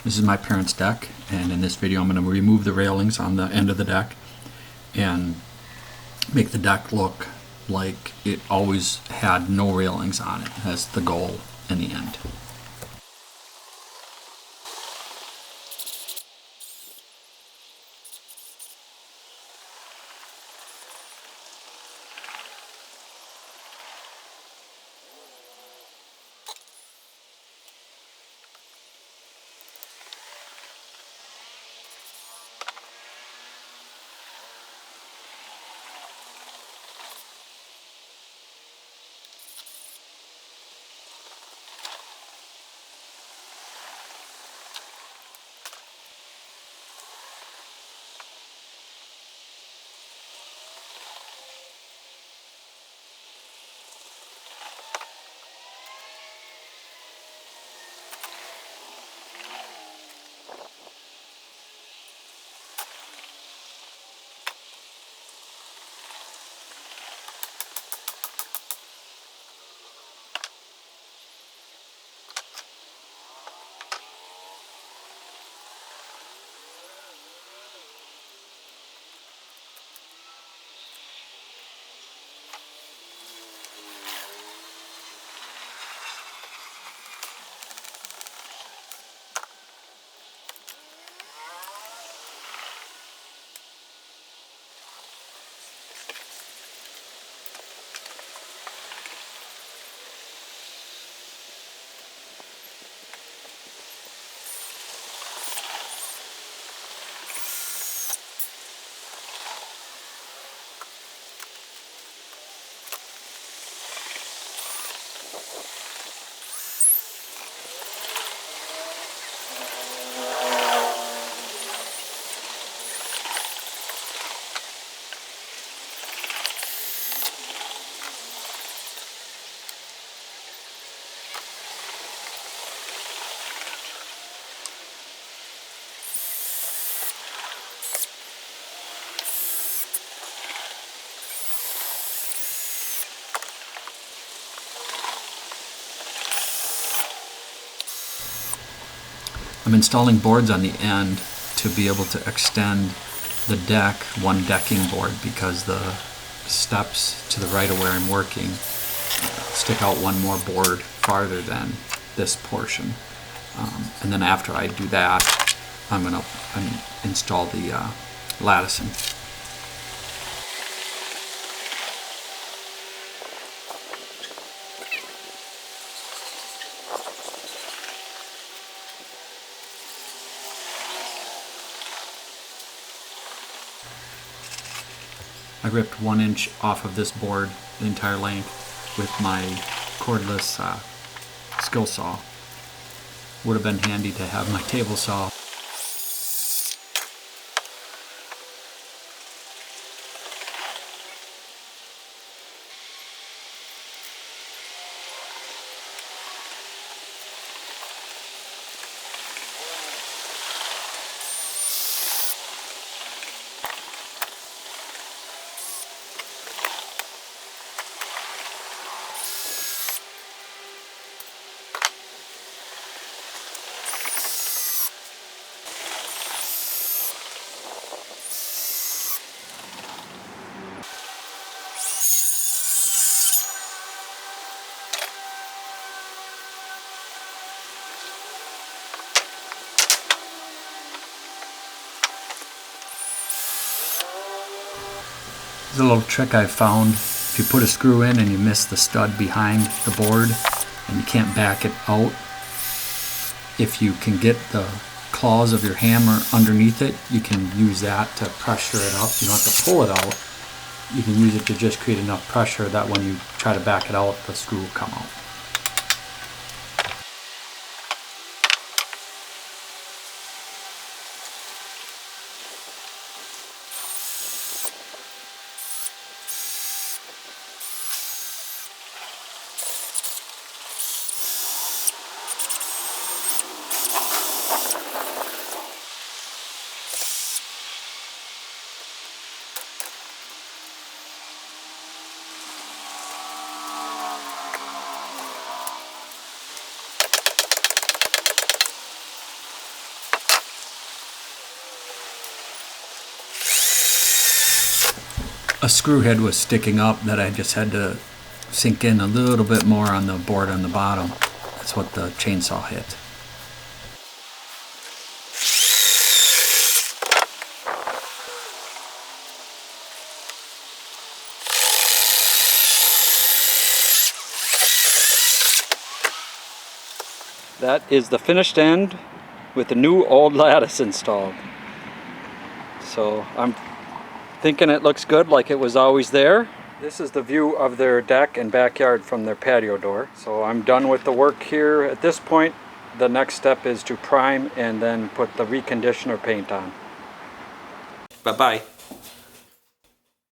This is my parents' deck, and in this video I'm going to remove the railings on the end of the deck and make the deck look like it always had no railings on it. That's the goal in the end. I'm installing boards on the end to be able to extend the deck, one decking board, because the steps to the right of where I'm working stick out one more board farther than this portion. And then after I do that, I'm going to install the latticing. I ripped 1 inch off of this board the entire length with my cordless skill saw. Would have been handy to have my table saw. There's a little trick I found. If you put a screw in and you miss the stud behind the board and you can't back it out, if you can get the claws of your hammer underneath it, you can use that to pressure it up. You don't have to pull it out. You can use it to just create enough pressure that when you try to back it out, the screw will come out. a screw head was sticking up that I just had to sink in a little bit more on the board on the bottom. That's what the chainsaw hit. That is the finished end with the new old lattice installed. So I'm thinking it looks good, like it was always there. This is the view of their deck and backyard from their patio door. So I'm done with the work here. At this point, the next step is to prime and then put the reconditioner paint on. Bye-bye.